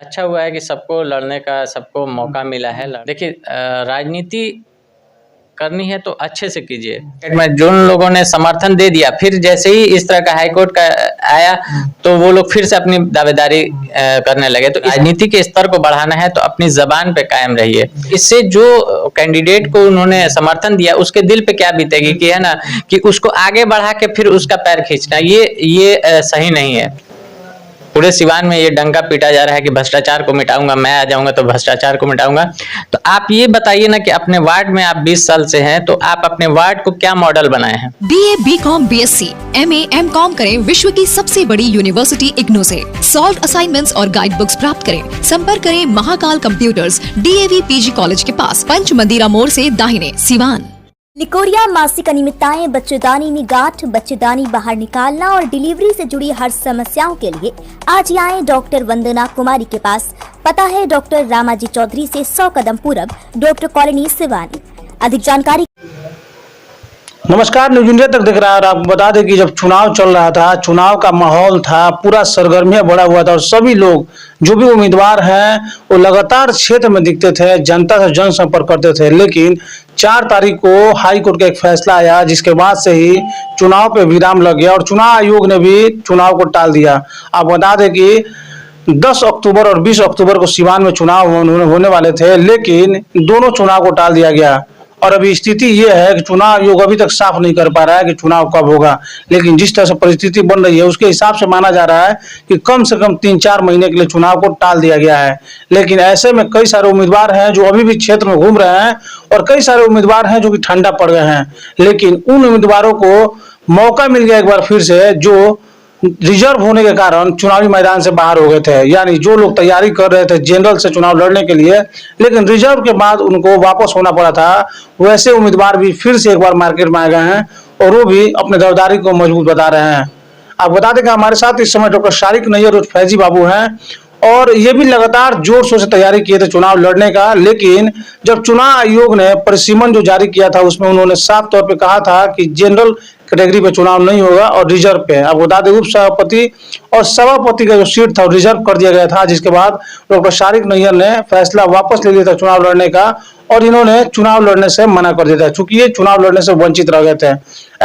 अच्छा हुआ है कि सबको लड़ने का सबको मौका मिला है। देखिए, राजनीति करनी है तो अच्छे से कीजिए। में जिन लोगों ने समर्थन दे दिया, फिर जैसे ही इस तरह का हाईकोर्ट का आया तो वो लोग फिर से अपनी दावेदारी करने लगे। तो राजनीति के स्तर को बढ़ाना है तो अपनी जबान पे कायम रहिए। इससे जो कैंडिडेट को उन्होंने समर्थन दिया उसके दिल पे क्या बीतेगी कि है ना, कि उसको आगे बढ़ा के फिर उसका पैर खींचना, ये सही नहीं है। पूरे सिवान में ये डंका पीटा जा रहा है कि भ्रष्टाचार को मिटाऊंगा, मैं आ जाऊंगा तो भ्रष्टाचार को मिटाऊंगा। तो आप ये बताइए ना कि अपने वार्ड में आप 20 साल से हैं, तो आप अपने वार्ड को क्या मॉडल बनाए हैं? BA, BCom, BSc, MA, MCom करें विश्व की सबसे बड़ी यूनिवर्सिटी इग्नू से। सॉल्व असाइनमेंट्स और गाइड बुक्स प्राप्त करें। संपर्क करें Mahakal computers, DAV PG college के पास, पंच मंदिरा मोड़ से दाहिने, सिवान। निकोरिया मासिक अनियमितताएं, बच्चेदानी में गांठ, बच्चेदानी बाहर निकालना और डिलीवरी से जुड़ी हर समस्याओं के लिए आज ही आए डॉक्टर वंदना कुमारी के पास। पता है डॉक्टर रामाजी चौधरी से 100 कदम पूरब, डॉक्टर कॉलोनी सिवानी। अधिक जानकारी। नमस्कार, न्यूज इंडिया तक देख रहा है। और आपको बता दें कि जब चुनाव चल रहा था, चुनाव का माहौल था, पूरा सरगर्मियां बढ़ा हुआ था और सभी लोग जो भी उम्मीदवार हैं वो लगातार क्षेत्र में दिखते थे, जनता से जनसंपर्क करते थे। लेकिन 4 तारीख को हाई कोर्ट का एक फैसला आया, जिसके बाद से ही चुनाव पे विराम लग गया और चुनाव आयोग ने भी चुनाव को टाल दिया। आप बता दें कि 10 अक्टूबर और 20 अक्टूबर को सिवान में चुनाव होने वाले थे, लेकिन दोनों चुनाव को टाल दिया गया। और अभी स्थिति ये है कि चुनाव आयोग अभी तक साफ नहीं कर पा रहा है कि चुनाव कब होगा। लेकिन जिस तरह से परिस्थिति बन रही है उसके हिसाब से माना जा रहा है कि कम से कम 3-4 महीने के लिए चुनाव को टाल दिया गया है। लेकिन ऐसे में कई सारे उम्मीदवार हैं जो अभी भी क्षेत्र में घूम रहे हैं और कई सारे उम्मीदवार हैं जो कि ठंडा पड़ गए हैं। लेकिन उन उम्मीदवारों को मौका मिल गया एक बार फिर से, जो रिजर्व होने के कारण चुनावी मैदान से बाहर हो गए थे। यानी जो लोग तैयारी कर रहे थे जनरल से चुनाव लड़ने के लिए, लेकिन रिजर्व के बाद उनको वापस होना पड़ा था, वैसे उम्मीदवार भी फिर से एक बार मार्केट में आ गए हैं और वो भी अपने दावेदारी को मजबूत बता रहे हैं। आप बता दें कि हमारे साथ इस समय डॉक्टर शारिक नैयर और फैजी बाबू हैं और ये भी लगातार जोर शोर से तैयारी किए थे चुनाव लड़ने का। लेकिन जब चुनाव आयोग ने परिसीमन जो जारी किया था उसमें उन्होंने साफ तौर पे कहा था कि जनरल कैटेगरी पे चुनाव नहीं होगा और रिजर्व पे। अब बता दें उप सभापति और सभापति का जो सीट था वो रिजर्व कर दिया गया था, जिसके बाद डॉक्टर शारिक नैयर ने फैसला वापस ले लिया था चुनाव लड़ने का और इन्होंने चुनाव लड़ने से मना कर दिया था, चूंकि ये चुनाव लड़ने से वंचित रह गए थे।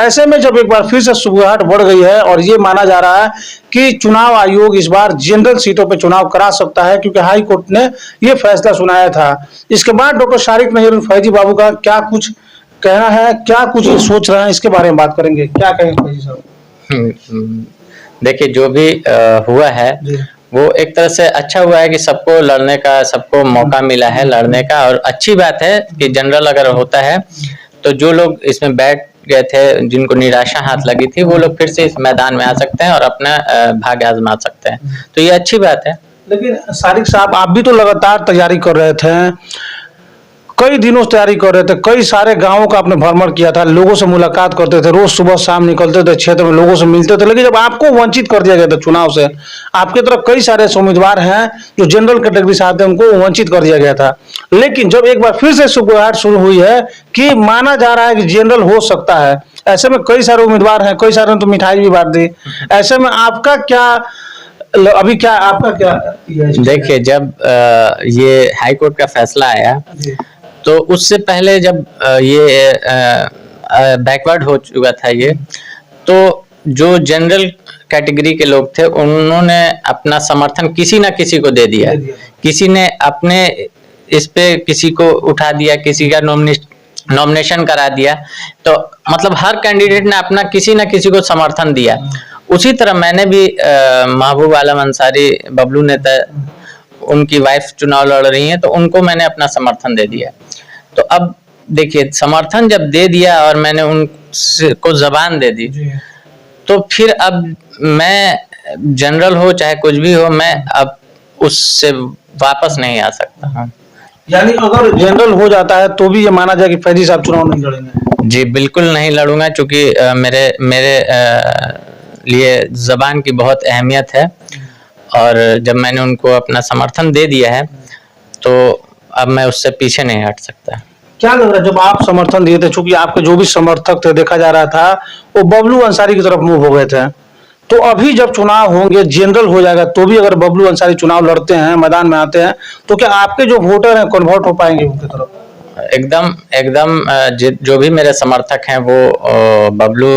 ऐसे में जब एक बार फिर से सुगबुगाहट बढ़ गई है और ये माना जा रहा है कि चुनाव आयोग इस बार जनरल सीटों पर चुनाव करा सकता है, क्योंकि हाई कोर्ट ने ये फैसला सुनाया था। इसके बाद डॉक्टर शारिक नैयर और फैजी बाबू का क्या कुछ कहना है, क्या कुछ सोच रहे हैं, इसके बारे में बात करेंगे। क्या कहेंगे फैजी साहब? देखिए, जो भी हुआ है वो एक तरह से अच्छा हुआ है कि सबको लड़ने का, सबको मौका मिला है लड़ने का। और अच्छी बात है कि जनरल अगर होता है तो जो लोग इसमें बैठ गए थे, जिनको निराशा हाथ लगी थी, वो लोग फिर से इस मैदान में आ सकते हैं और अपना भाग्य आजमा सकते हैं। तो ये अच्छी बात है। लेकिन शारिक साहब, आप भी तो लगातार तैयारी कर रहे थे, कई दिनों से तैयारी कर रहे थे, कई सारे गांवों का आपने भ्रमण किया था, लोगों से मुलाकात करते थे, रोज सुबह शाम निकलते थे, क्षेत्र में लोगों से मिलते थे। लेकिन जब आपको वंचित कर दिया गया था चुनाव से, आपके तरफ कई सारे उम्मीदवार हैं जो जनरल कैटेगरी से आते हैं, उनको वंचित कर दिया गया था। लेकिन जब एक बार फिर से सुगबुगाहट शुरू हुई है कि माना जा रहा है कि जनरल हो सकता है, ऐसे में कई सारे उम्मीदवार हैं, कई सारे ने तो मिठाई भी बांट दी। ऐसे में आपका क्या, अभी क्या आपका क्या? देखिए, जब ये हाई कोर्ट का फैसला आया तो उससे पहले जब ये बैकवर्ड हो चुका था ये, तो जो जनरल कैटेगरी के लोग थे उन्होंने अपना समर्थन किसी ना किसी को दे दिया। किसी ने अपने इस पे किसी को उठा दिया, किसी का नॉमिनेशन करा दिया। तो मतलब हर कैंडिडेट ने अपना किसी ना किसी को समर्थन दिया। उसी तरह मैंने भी महबूब आलम अंसारी, बबलू नेता, उनकी वाइफ चुनाव लड़ रही हैं, तो उनको मैंने अपना समर्थन दे दिया। तो अब देखिए, समर्थन जब दे दिया और मैंने उनको जबान दे दी, तो फिर अब मैं जनरल हो चाहे कुछ भी हो, मैं अब उससे वापस नहीं आ सकता। यानी अगर जनरल हो जाता है तो भी ये माना जाए कि फैजी साहब चुनाव नहीं लड़ेंगे? जी बिल्कुल नहीं लड़ूंगा, क्योंकि मेरे लिए जबान की बहुत अहमियत है। और जब मैंने उनको अपना समर्थन दे दिया है तो अब मैं उससे पीछे नहीं हट सकता। क्या लग रहा है जब आप समर्थन दिए थे, चूंकि आपके जो भी समर्थक थे देखा जा रहा था वो बबलू अंसारी की तरफ मूव हो गए थे, तो अभी जब चुनाव होंगे, जनरल हो जाएगा, तो भी अगर बबलू अंसारी चुनाव लड़ते हैं, मैदान में आते हैं, तो क्या आपके जो वोटर हैं कन्वर्ट हो पाएंगे उनकी तरफ? एकदम एकदम जो भी मेरे समर्थक हैं वो बबलू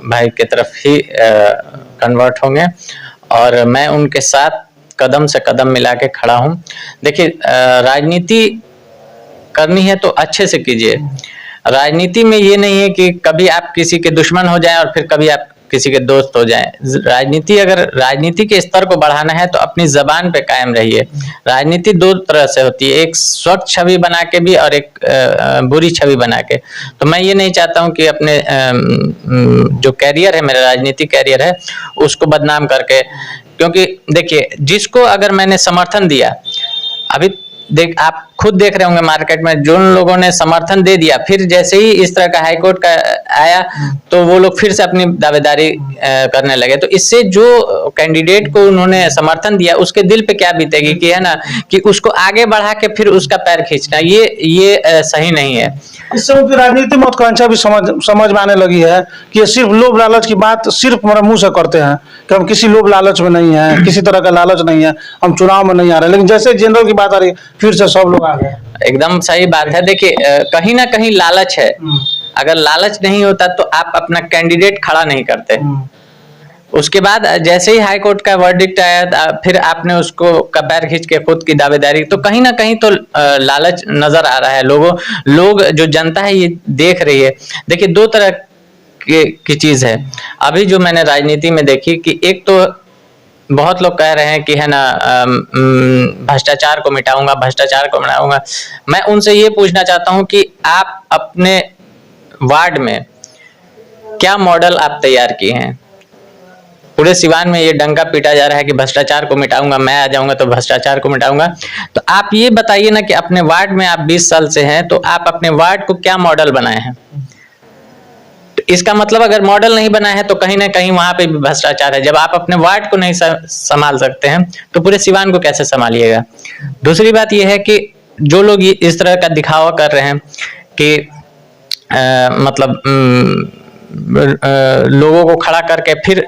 भाई की तरफ ही कन्वर्ट होंगे और मैं उनके साथ कदम से कदम मिला के खड़ा हूं। देखिए, राजनीति करनी है तो अच्छे से कीजिए। राजनीति में ये नहीं है कि कभी आप किसी के दुश्मन हो जाएं और फिर कभी आप किसी के दोस्त हो जाएं। अगर राजनीति के स्तर को बढ़ाना है तो अपनी जबान पे कायम रहिए। राजनीति दो तरह से होती है, एक स्वच्छ छवि बना के भी और एक बुरी छवि बना के। तो मैं ये नहीं चाहता हूं कि अपने जो कैरियर है, मेरा राजनीतिक कैरियर है, उसको बदनाम करके, क्योंकि देखिए, जिसको अगर मैंने समर्थन दिया, अभी आप खुद देख रहे होंगे मार्केट में जिन लोगों ने समर्थन दे दिया, फिर जैसे ही इस तरह का हाईकोर्ट का आया तो वो लोग फिर से अपनी दावेदारी करने लगे। तो इससे जो कैंडिडेट को उन्होंने समर्थन दिया उसके दिल पे क्या बीतेगी कि, है ना, कि उसको आगे बढ़ा के फिर उसका पैर खींचना, ये सही नहीं है। इससे उनकी राजनीति महत्वाकांक्षा भी समझ में आने लगी है कि ये सिर्फ लोभ लालच की बात सिर्फ हमारे मुंह से करते हैं कि हम किसी लोभ लालच में नहीं है, किसी तरह का लालच नहीं है, हम चुनाव में नहीं आ रहे। लेकिन जैसे जनरल की बात आ रही फिर से सब लोग आ गए। एकदम सही बात है। देखिए, कहीं ना कहीं लालच है। अगर लालच नहीं होता तो आप अपना कैंडिडेट खड़ा नहीं करते। उसके बाद जैसे ही हाई कोर्ट का वर्डिक्ट आया, फिर आपने उसको पैर खींच के खुद की दावेदारी, तो कहीं ना कहीं तो लालच नजर आ रहा है। लोग जो जनता है ये देख रही है। देखिए, दो तरह की चीज है अभी जो मैंने राजनीति में देखी कि एक तो बहुत लोग कह रहे हैं कि, है ना, भ्रष्टाचार को मिटाऊंगा, भ्रष्टाचार को मिटाऊंगा। मैं उनसे ये पूछना चाहता हूं कि आप अपने वार्ड में क्या मॉडल आप तैयार किए हैं? पूरे सिवान में ये डंका पीटा जा रहा है कि भ्रष्टाचार को मिटाऊंगा, मैं आ जाऊंगा तो भ्रष्टाचार को मिटाऊंगा। तो आप ये बताइए ना कि अपने वार्ड में आप 20 साल से हैं, तो आप अपने वार्ड को क्या मॉडल बनाए हैं? इसका मतलब अगर मॉडल नहीं बना है तो कहीं ना कहीं वहां पे भी भ्रष्टाचार है। जब आप अपने वार्ड को नहीं संभाल सकते हैं तो पूरे सिवान को कैसे संभालिएगा? दूसरी बात यह है कि जो लोग इस तरह का दिखावा कर रहे हैं कि मतलब लोगों को खड़ा करके फिर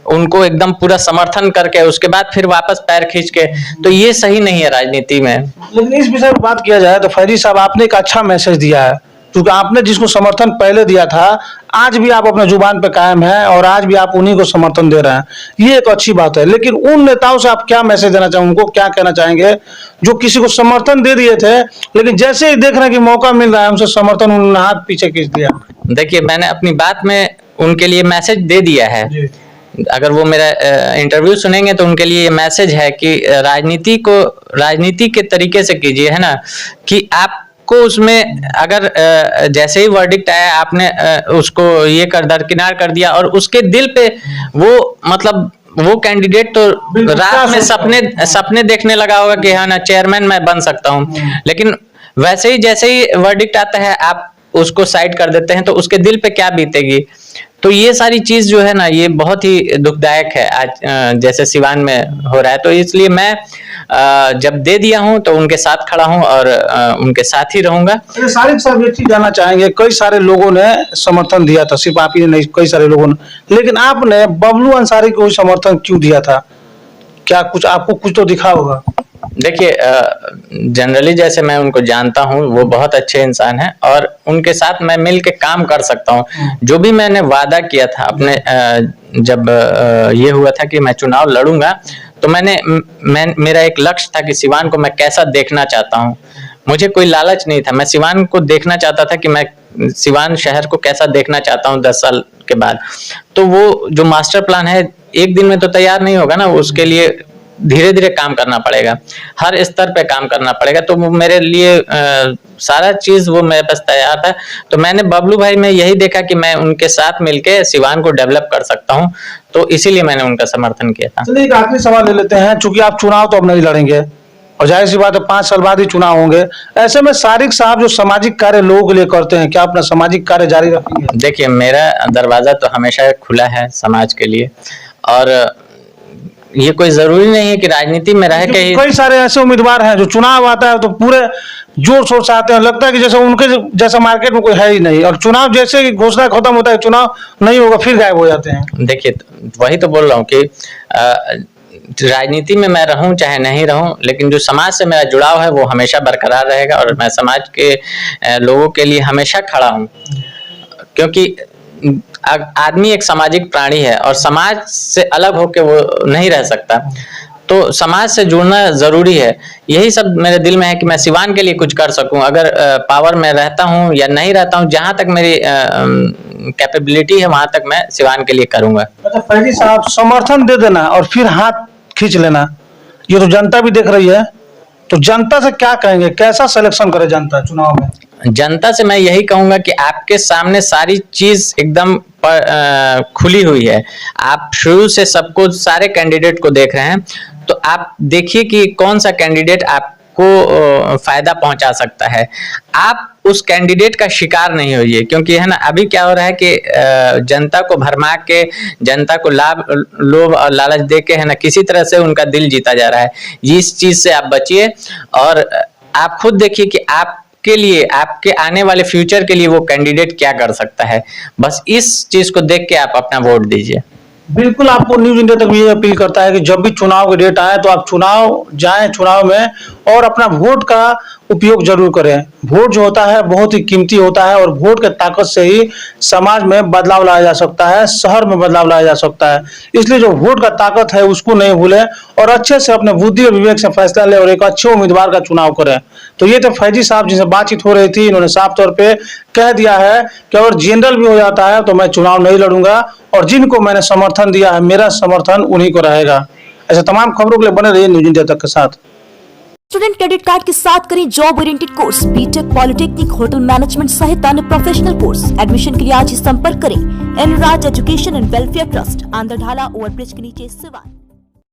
उनको एकदम पूरा समर्थन करके उसके बाद फिर वापस पैर खींच के, तो ये सही नहीं है राजनीति में। लेकिन इस विषय पर बात किया जाए तो फैजी साहब, आपने एक अच्छा मैसेज दिया है, क्योंकि आपने जिसको समर्थन पहले दिया था आज भी आप अपने जुबान पे कायम हैं और आज भी आप उन्हीं को समर्थन दे रहे हैं, ये एक अच्छी बात है। लेकिन उन नेताओं से आप क्या मैसेज देना चाहेंगे, उनको क्या कहना चाहेंगे जो किसी को समर्थन दे दिए थे लेकिन जैसे ही देख रहे हैं कि मौका मिल रहा है उनसे समर्थन उन्होंने हाथ पीछे खींच दिया? देखिए, मैंने अपनी बात में उनके लिए मैसेज दे दिया है। अगर वो मेरा इंटरव्यू सुनेंगे तो उनके लिए ये मैसेज है कि राजनीति के तरीके से कीजिए, है ना, कि आपको उसमें अगर जैसे ही वर्डिक्ट आया आपने उसको ये दरकिनार कर दिया और उसके दिल पे वो मतलब वो कैंडिडेट तो रात में सपने देखने लगा होगा कि, हाँ ना, चेयरमैन मैं बन सकता हूँ। लेकिन वैसे ही जैसे ही वर्डिक्ट आता है आप उसको साइड कर देते हैं, तो उसके दिल पे क्या बीतेगी? तो ये सारी चीज जो है ना, ये बहुत ही दुखदायक है आज जैसे सिवान में हो रहा है। तो इसलिए मैं जब दे दिया हूं तो उनके साथ खड़ा हूं और उनके साथ ही रहूंगा। सारिक साहब, एक चीज जानना चाहेंगे, कई सारे लोगों ने समर्थन दिया था, सिर्फ आप ही नहीं, कई सारे लोगों ने, लेकिन आपने बबलू अंसारी को समर्थन क्यों दिया था? क्या कुछ आपको कुछ तो दिखा होगा? देखिए, जनरली जैसे मैं उनको जानता हूं, वो बहुत अच्छे इंसान हैं और उनके साथ मैं मिल के काम कर सकता हूं। जो भी मैंने वादा किया था अपने जब ये हुआ था कि मैं चुनाव लड़ूंगा, तो मेरा एक लक्ष्य था कि सिवान को मैं कैसा देखना चाहता हूं। मुझे कोई लालच नहीं था, मैं सिवान को देखना चाहता था कि मैं सिवान शहर को कैसा देखना चाहता हूं 10 साल के बाद। तो वो जो मास्टर प्लान है एक दिन में तो तैयार नहीं होगा ना, उसके लिए धीरे धीरे काम करना पड़ेगा, हर स्तर पे काम करना पड़ेगा। तो वो मेरे लिए सारा चीज वो मेरे पास तैयार था। तो मैंने बबलू भाई में यही देखा कि मैं उनके साथ मिलके सिवान को डेवलप कर सकता हूं, तो इसीलिए मैंने उनका समर्थन किया था। चलिए, एक आखिरी सवाल ले लेते हैं, चूंकि आप चुनाव तो अब नहीं लड़ेंगे और जाहिर सी बात है 5 साल बाद ही चुनाव होंगे, ऐसे में सारिक साहब जो सामाजिक कार्य लोगों के लिए करते हैं, क्या अपना सामाजिक कार्य जारी रखेंगे? देखिए, मेरा दरवाजा तो हमेशा खुला है समाज के लिए, और ये कोई जरूरी नहीं है कि राजनीति में रह के ही कई सारे ऐसे उम्मीदवार हैं जो चुनाव आता है तो पूरे जोर शोर से आते हैं, लगता है कि जैसे उनके जैसा मार्केट में कोई है ही नहीं, और चुनाव जैसे ही घोषणा खत्म होता है, चुनाव नहीं होगा, फिर गायब हो जाते हैं। देखिए, वही तो बोल रहा हूँ कि राजनीति में मैं रहूं चाहे नहीं रहूं, लेकिन जो समाज से मेरा जुड़ाव है वो हमेशा बरकरार रहेगा और मैं समाज के लोगों के लिए हमेशा खड़ा हूं, क्योंकि आदमी एक सामाजिक प्राणी है और समाज से अलग होकर वो नहीं रह सकता, तो समाज से जुड़ना जरूरी है। यही सब मेरे दिल में है कि मैं सिवान के लिए कुछ कर सकूं, अगर पावर में रहता हूं या नहीं रहता हूं, जहां तक मेरी कैपेबिलिटी है वहां तक मैं सिवान के लिए करूंगा। अच्छा फैजी साहब, समर्थन दे देना और फिर हाथ खींच लेना, ये तो जनता भी देख रही है, तो जनता से क्या कहेंगे, कैसा सिलेक्शन करे जनता चुनाव में? जनता से मैं यही कहूंगा कि आपके सामने सारी चीज एकदम खुली हुई है, आप शुरू से सबको, सारे कैंडिडेट को देख रहे हैं, तो आप देखिए कि कौन सा कैंडिडेट आपको फायदा पहुंचा सकता है। आप उस कैंडिडेट का शिकार नहीं होइए, क्योंकि है ना, अभी क्या हो रहा है कि जनता को भरमा के, जनता को लोभ और लालच दे के, है ना, किसी तरह से उनका दिल जीता जा रहा है। इस चीज से आप बचिए और आप खुद देखिए कि आपके लिए, आपके आने वाले फ्यूचर के लिए वो कैंडिडेट क्या कर सकता है। बस इस चीज को देख के आप अपना वोट दीजिए। बिल्कुल, आपको न्यूज इंडिया तक भी ये अपील करता है कि जब भी चुनाव के डेट आए तो आप चुनाव जाएं, चुनाव में, और अपना वोट का उपयोग जरूर करें। वोट जो होता है बहुत ही कीमती होता है और वोट के ताकत से ही समाज में बदलाव लाया जा सकता है, शहर में बदलाव लाया जा सकता है। इसलिए जो वोट का ताकत है उसको नहीं भूलें और अच्छे से अपने बुद्धि और विवेक से फैसला लें और एक अच्छे उम्मीदवार का चुनाव करें। तो ये तो फैजी साहब जिनसे बातचीत हो रही थी, इन्होंने साफ तौर पे कह दिया है कि अगर जनरल भी हो जाता है तो मैं चुनाव नहीं लड़ूंगा और जिनको मैंने समर्थन दिया है मेरा समर्थन उन्हीं को रहेगा। ऐसे तमाम खबरों के लिए बने रहिए न्यूज इंडिया तक के साथ। स्टूडेंट क्रेडिट कार्ड के साथ करें job oriented course, BTech, polytechnic, hotel management सहित अन्य प्रोफेशनल कोर्स। एडमिशन के लिए आज ही संपर्क करें Enraj education and welfare trust, Andhradhala overbridge के नीचे, सिवान।